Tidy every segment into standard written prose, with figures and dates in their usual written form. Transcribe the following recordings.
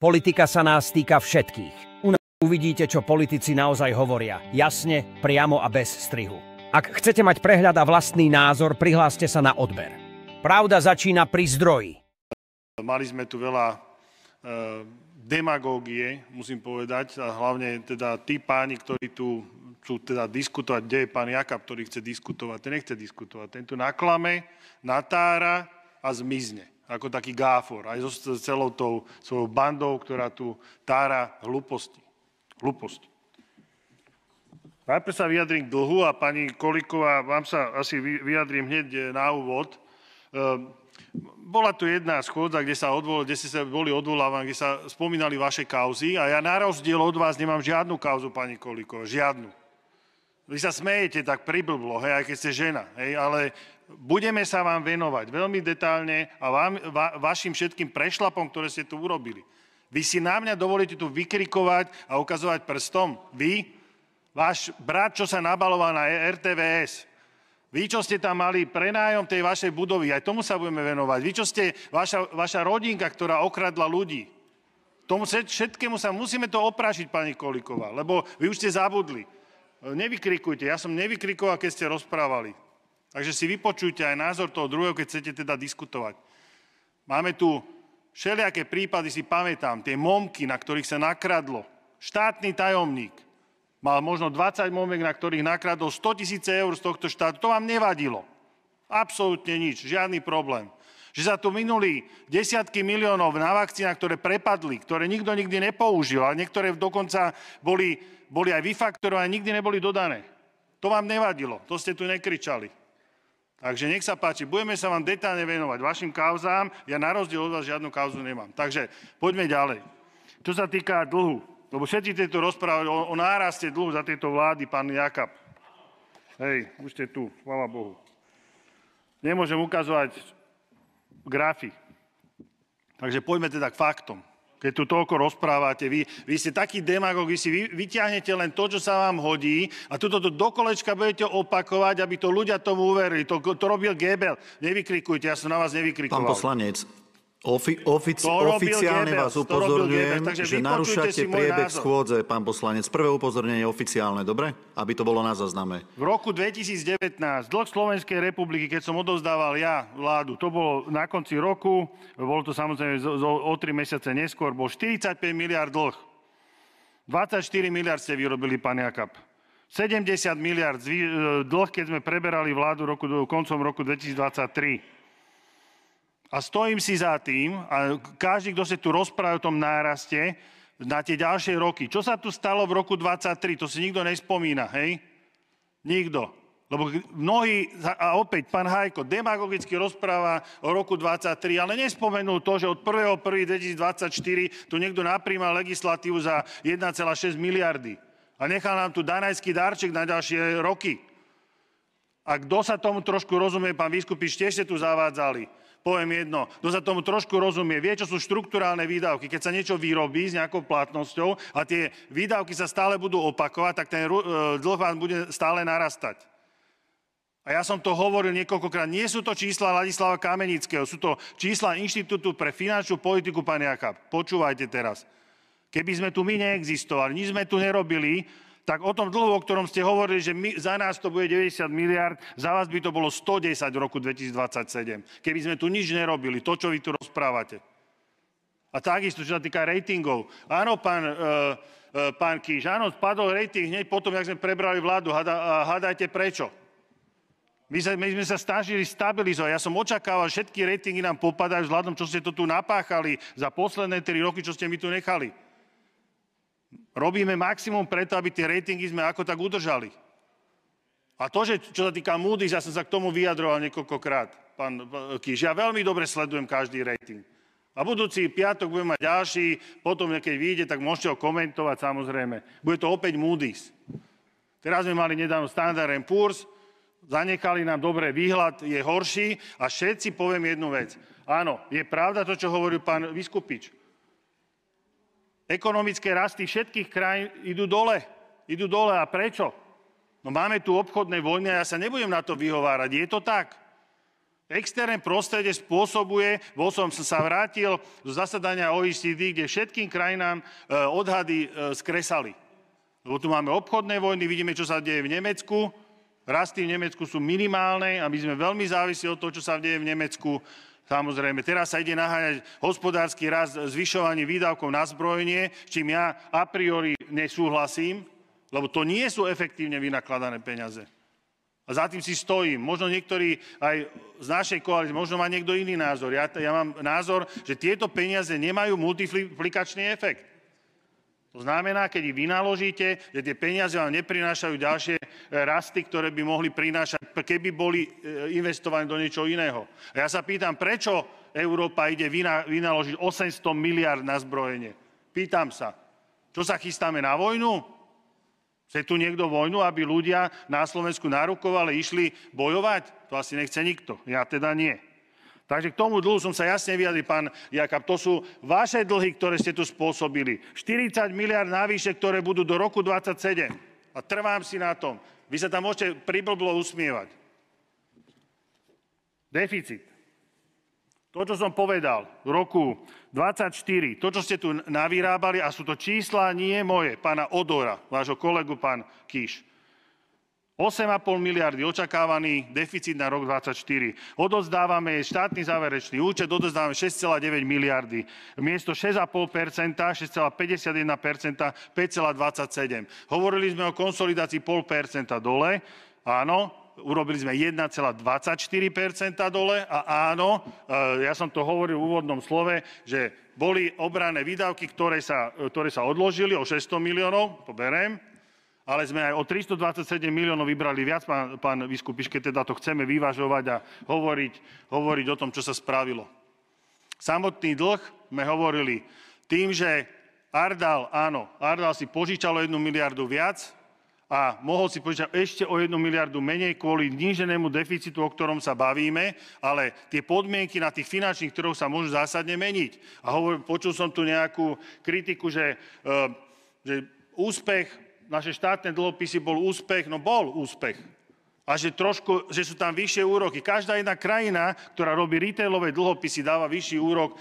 Politika sa nás týka všetkých. U nás uvidíte, čo politici naozaj hovoria. Jasne, priamo a bez strihu. Ak chcete mať prehľad a vlastný názor, prihláste sa na odber. Pravda začína pri zdroji. Mali sme tu veľa demagógie, musím povedať, a hlavne teda tí páni, ktorí tu chcú teda diskutovať, kde je pán Jakab, ktorý chce diskutovať, ten nechce diskutovať. Ten tu naklame, natára a zmizne. Ako taký gáfor, aj so celou tou svojou bandou, ktorá tu tára hlúposti. Najprv sa vyjadrím k dlhu a pani Kolíková, vám sa asi vyjadrím hneď na úvod. Bola tu jedna schôdza, kde ste sa boli odvolávaní, kde sa spomínali vaše kauzy a ja na rozdiel od vás nemám žiadnu kauzu, pani Kolíková, žiadnu. Vy sa smejete tak priblblo, hej, aj keď ste žena, hej, ale budeme sa vám venovať veľmi detailne a vašim všetkým prešlapom, ktoré ste tu urobili. Vy si na mňa dovolíte tu vykrikovať a ukazovať prstom. Vy, váš brat, čo sa nabaloval na RTVS, vy, čo ste tam mali prenájom tej vašej budovy, aj tomu sa budeme venovať. Vy, čo ste, vaša rodinka, ktorá okradla ľudí. Tomu všetkému sa musíme to oprášiť, pani Kolíková, lebo vy už ste zabudli. Nevykrikujte, ja som nevykrikoval, keď ste rozprávali. Takže si vypočujte aj názor toho druhého, keď chcete teda diskutovať. Máme tu všelijaké prípady, si pamätám, tie momky, na ktorých sa nakradlo. Štátny tajomník mal možno 20 momiek, na ktorých nakradol 100 000 eur z tohto štátu. To vám nevadilo. Absolútne nič, žiadny problém. Že sa tu minuli desiatky miliónov na vakcínach, ktoré prepadli, ktoré nikto nikdy nepoužil, a niektoré dokonca boli aj vyfakturované, nikdy neboli dodané. To vám nevadilo, to ste tu nekričali. Takže nech sa páči, budeme sa vám detálne venovať vašim kauzám, ja na rozdiel od vás žiadnu kauzu nemám. Takže poďme ďalej. Čo sa týka dlhu, lebo všetci tieto rozprávali o náraste dlhu za tieto vlády, pán Jakab. Hej, už ste tu, chvála Bohu. Nemôžem ukazovať grafy. Takže poďme teda k faktom. Keď tu toľko rozprávate, vy ste takí demagógi, si vyťahnete len to, čo sa vám hodí a tuto do kolečka budete opakovať, aby to ľudia tomu uverili. To robil Goebbels. Nevykrikujte, ja som na vás nevykrikoval. Pán poslanec, oficiálne vás upozorňujem, že narúšate priebeh schôdze, pán poslanec. Prvé upozornenie oficiálne, dobre? Aby to bolo na zázname. V roku 2019 dlh Slovenskej republiky, keď som odovzdával ja vládu, to bolo na konci roku, bolo to samozrejme o 3 mesiace neskôr, bol 45 miliard dlh. 24 miliard ste vyrobili, pán Jakab. 70 miliard dlh, keď sme preberali vládu koncom roku 2023. A stojím si za tým, a každý, kto sa tu rozpráva o tom náraste, na tie ďalšie roky. Čo sa tu stalo v roku 2023? To si nikto nespomína, hej? Nikto. Lebo mnohí, a opäť pán Hajko, demagogicky rozpráva o roku 2023, ale nespomenul to, že od 1.1.2024 tu niekto napríjma legislatívu za 1,6 miliardy. A nechal nám tu danajský darček na ďalšie roky. A kto sa tomu trošku rozumie, pán Viskupič, tiež ste tu zavádzali. Poviem jedno, kto sa tomu trošku rozumie, vie, čo sú štrukturálne výdavky. Keď sa niečo vyrobí s nejakou platnosťou a tie výdavky sa stále budú opakovať, tak ten dlh vám bude stále narastať. A ja som to hovoril niekoľkokrát. Nie sú to čísla Ladislava Kamenického, sú to čísla Inštitútu pre finančnú politiku, pán Jakab. Počúvajte teraz. Keby sme tu my neexistovali, nič sme tu nerobili, tak o tom dlhu, o ktorom ste hovorili, že za nás to bude 90 miliard, za vás by to bolo 110 v roku 2027. Keby sme tu nič nerobili, to, čo vy tu rozprávate. A takisto, čo sa týka ratingov. Áno, pán Kíš, áno, spadol rating hneď potom, jak sme prebrali vládu. Hádajte prečo. My sme sa snažili stabilizovať. Ja som očakával, že všetky ratingy nám popadajú vzhľadom, čo ste to tu napáchali za posledné 3 roky, čo ste mi tu nechali. Robíme maximum preto, aby tie ratingy sme ako tak udržali. A to, že čo sa týka Moody's, ja som sa k tomu vyjadroval niekoľkokrát, pán Kíš. Ja veľmi dobre sledujem každý rating. A budúci piatok budeme mať ďalší, potom keď vyjde, tak môžete ho komentovať samozrejme. Bude to opäť Moody's. Teraz sme mali nedávno Standard & Poor's, zanechali nám dobrý výhľad, je horší a všetci poviem jednu vec. Áno, je pravda to, čo hovoril pán Viskupič. Ekonomické rasty všetkých krajín idú dole. Idú dole. A prečo? No máme tu obchodné vojny a ja sa nebudem na to vyhovárať. Je to tak. Externé prostredie spôsobuje, som sa vrátil zo zasadania OECD, kde všetkým krajinám odhady skresali. Lebo tu máme obchodné vojny, vidíme, čo sa deje v Nemecku. Rasty v Nemecku sú minimálne a my sme veľmi závislí od toho, čo sa deje v Nemecku. Samozrejme, teraz sa ide naháňať hospodársky rast, zvyšovanie výdavkov na zbrojenie, s čím ja a priori nesúhlasím, lebo to nie sú efektívne vynakladané peniaze. A za tým si stojím. Možno niektorí aj z našej koalície, možno má niekto iný názor. Ja mám názor, že tieto peniaze nemajú multiplikačný efekt. To znamená, keď ich vynaložíte, že tie peniaze vám neprinášajú ďalšie rasty, ktoré by mohli prinášať, keby boli investované do niečoho iného. A ja sa pýtam, prečo Európa ide vynaložiť 800 miliard na zbrojenie? Pýtam sa, čo sa chystáme na vojnu? Chce tu niekto vojnu, aby ľudia na Slovensku narukovali, išli bojovať? To asi nechce nikto. Ja teda nie. Takže k tomu dlhu som sa jasne vyjadril, pán Jakab. To sú vaše dlhy, ktoré ste tu spôsobili. 40 miliard navyše, ktoré budú do roku 2027. A trvám si na tom. Vy sa tam môžete priblblo usmievať. Deficit. To, čo som povedal v roku 2024, to, čo ste tu navyrábali, a sú to čísla nie moje, pána Odora, vášho kolegu, pán Kiš. 8,5 miliardy očakávaný deficit na rok 2024. Odozdávame štátny záverečný účet, odozdávame 6,9 miliardy. Miesto 6,5%, 6,51%, 5,27. Hovorili sme o konsolidácii 0,5% dole. Áno, urobili sme 1,24% dole a áno, ja som to hovoril v úvodnom slove, že boli obranné výdavky, ktoré sa odložili o 600 miliónov, to beriem, ale sme aj o 327 miliónov vybrali viac, pán Viskupiš, keď teda to chceme vyvažovať a hovoriť o tom, čo sa spravilo. Samotný dlh sme hovorili tým, že Ardal si požičalo 1 miliardu viac, a mohol si požičať ešte o 1 miliardu menej kvôli zníženému deficitu, o ktorom sa bavíme, ale tie podmienky na tých finančných trhoch sa môžu zásadne meniť. A počul som tu nejakú kritiku, že úspech, naše štátne dlhopisy bol úspech, no bol úspech. A že sú tam vyššie úroky. Každá jedna krajina, ktorá robí retailové dlhopisy, dáva vyšší úrok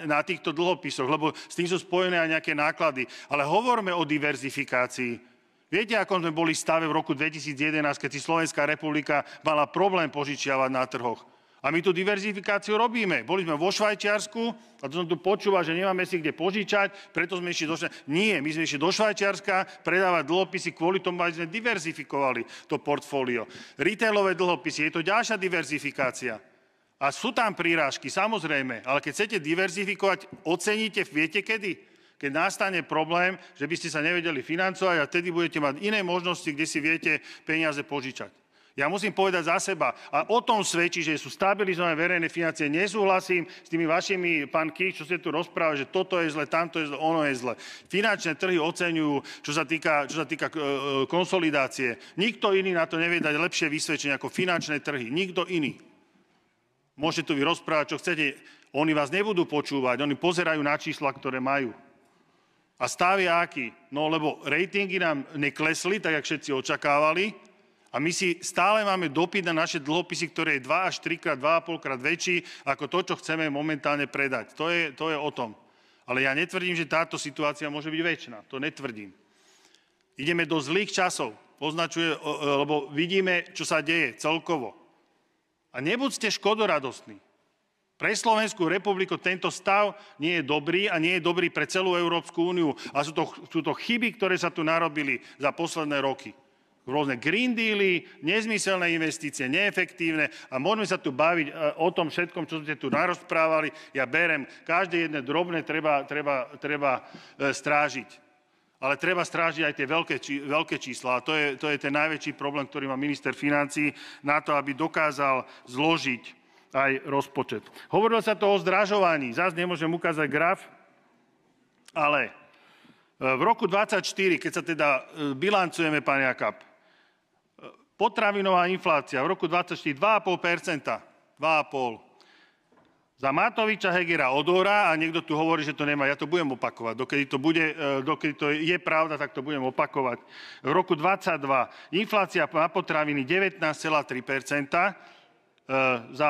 na týchto dlhopisoch, lebo s tým sú spojené aj nejaké náklady. Ale hovorme o diverzifikácii. Viete, ako sme boli v stave v roku 2011, keď si Slovenská republika mala problém požičiavať na trhoch. A my tú diverzifikáciu robíme. Boli sme vo Švajčiarsku, a to som tu počúval, že nemáme si kde požičať, preto sme išli do Švajčiarska. Nie, my sme išli do Švajčiarska predávať dlhopisy kvôli tomu, aby sme diverzifikovali to portfólio. Retailové dlhopisy, je to ďalšia diverzifikácia. A sú tam prírážky, samozrejme, ale keď chcete diverzifikovať, oceníte, viete kedy? Keď nastane problém, že by ste sa nevedeli financovať a vtedy budete mať iné možnosti, kde si viete peniaze požičať. Ja musím povedať za seba, a o tom svedčí, že sú stabilizované verejné financie. Nesúhlasím s tými vašimi, pán Kiš, čo ste tu rozprávali, že toto je zle, tamto je zle, ono je zle. Finančné trhy oceňujú, čo sa týka konsolidácie. Nikto iný na to nevie dať lepšie vysvedčenie ako finančné trhy. Nikto iný. Môžete tu vy rozprávať, čo chcete. Oni vás nebudú počúvať, oni pozerajú na čísla, ktoré majú. A stav je aký? No lebo ratingy nám neklesli, tak jak všetci očakávali. A my si stále máme dopyt na naše dlhopisy, ktoré je 2 až 3 krát, 2,5 krát väčší ako to, čo chceme momentálne predať. To je o tom. Ale ja netvrdím, že táto situácia môže byť väčšiná. To netvrdím. Ideme do zlých časov. Lebo vidíme, čo sa deje celkovo. A nebuďte škodoradostní. Pre Slovenskú republiku tento stav nie je dobrý a nie je dobrý pre celú Európsku úniu. A sú to chyby, ktoré sa tu narobili za posledné roky. Rôzne green dealy, nezmyselné investície, neefektívne a môžeme sa tu baviť o tom všetkom, čo ste tu narozprávali. Ja berem, každé jedné drobné treba strážiť. Ale treba strážiť aj tie veľké čísla. A to je ten najväčší problém, ktorý má minister financií na to, aby dokázal zložiť aj rozpočet. Hovorilo sa to o zdražovaní. Zas nemôžem ukázať graf, ale v roku 2024, keď sa teda bilancujeme, pán Jakab, potravinová inflácia v roku 2024 2,5%. 2,5%. Za Matoviča, Hegera, Odora, a niekto tu hovorí, že to nemá, ja to budem opakovať. Dokedy to je pravda, tak to budem opakovať. V roku 2022 inflácia na potraviny 19,3%, za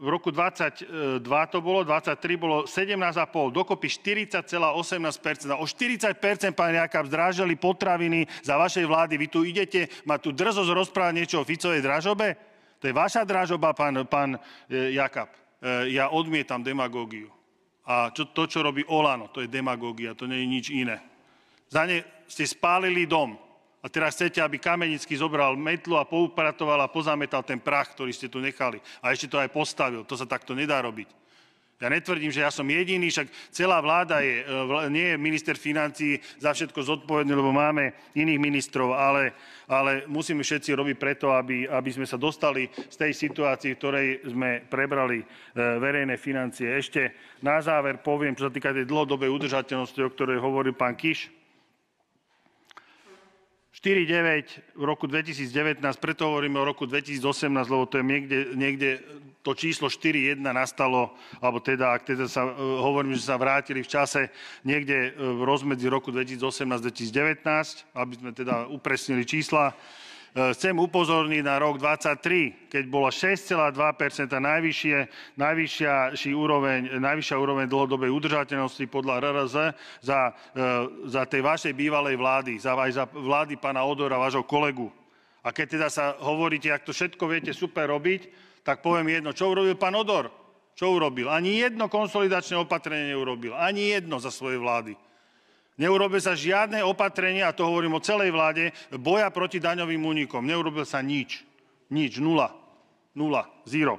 v roku 22 to bolo, 23 bolo 17,5, dokopy 40,18%. O 40%, pán Jakab, zdrážali potraviny za vašej vlády. Vy tu idete, má tu drzosť rozprávať niečo o Ficovej dražobe? To je vaša dražoba, pán Jakab. Ja odmietam demagógiu. A to, čo robí Olano, to je demagógia, to nie je nič iné. Za ne ste spálili dom. A teraz chcete, aby Kamenický zobral metlu a poupratoval a pozametal ten prach, ktorý ste tu nechali. A ešte to aj postavil. To sa takto nedá robiť. Ja netvrdím, že ja som jediný, však celá vláda nie je minister financií za všetko zodpovedný, lebo máme iných ministrov, ale musíme všetci robiť preto, aby sme sa dostali z tej situácii, v ktorej sme prebrali verejné financie. Ešte na záver poviem, čo sa týka tej dlhodobej udržateľnosti, o ktorej hovoril pán Kiš. 4,9 v roku 2019, preto hovoríme o roku 2018, lebo to je niekde to číslo 4,1 nastalo, alebo teda, ak teda hovorím, že sa vrátili v čase niekde v rozmedzi roku 2018-2019, aby sme teda upresnili čísla. Chcem upozorniť na rok 2023, keď bola 6,2%, najvyššia úroveň dlhodobej udržateľnosti podľa RRZ za tej vašej bývalej vlády, aj za vlády pána Odora, vášho kolegu. A keď teda sa hovoríte, ak to všetko viete super robiť, tak poviem jedno. Čo urobil pán Odor? Čo urobil? Ani jedno konsolidačné opatrenie neurobil. Ani jedno za svojej vlády. Neurobil sa žiadne opatrenie, a to hovorím o celej vláde, boja proti daňovým únikom. Neurobil sa nič. Nič. Nula. Zero.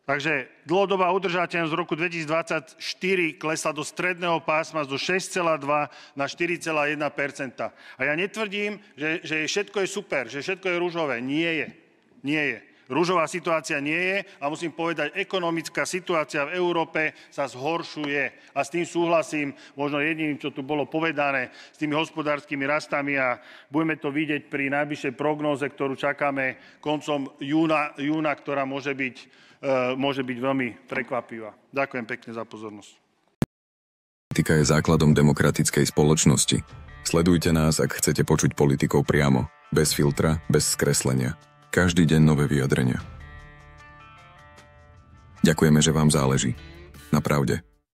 Takže dlhodobá udržateľnosť z roku 2024 klesla do stredného pásma zo 6,2 na 4,1%. A ja netvrdím, že všetko je super, že všetko je ružové. Nie je. Ružová situácia nie je a musím povedať, ekonomická situácia v Európe sa zhoršuje. A s tým súhlasím, možno jediným, čo tu bolo povedané, s tými hospodárskymi rastami a budeme to vidieť pri najbližšej prognóze, ktorú čakáme koncom júna, ktorá môže byť veľmi prekvapivá. Ďakujem pekne za pozornosť. Politika je základom demokratickej spoločnosti. Sledujte nás, ak chcete počuť politikov priamo, bez filtra, bez skreslenia. Každý deň nové vyjadrenia. Ďakujeme, že vám záleží. Na pravde.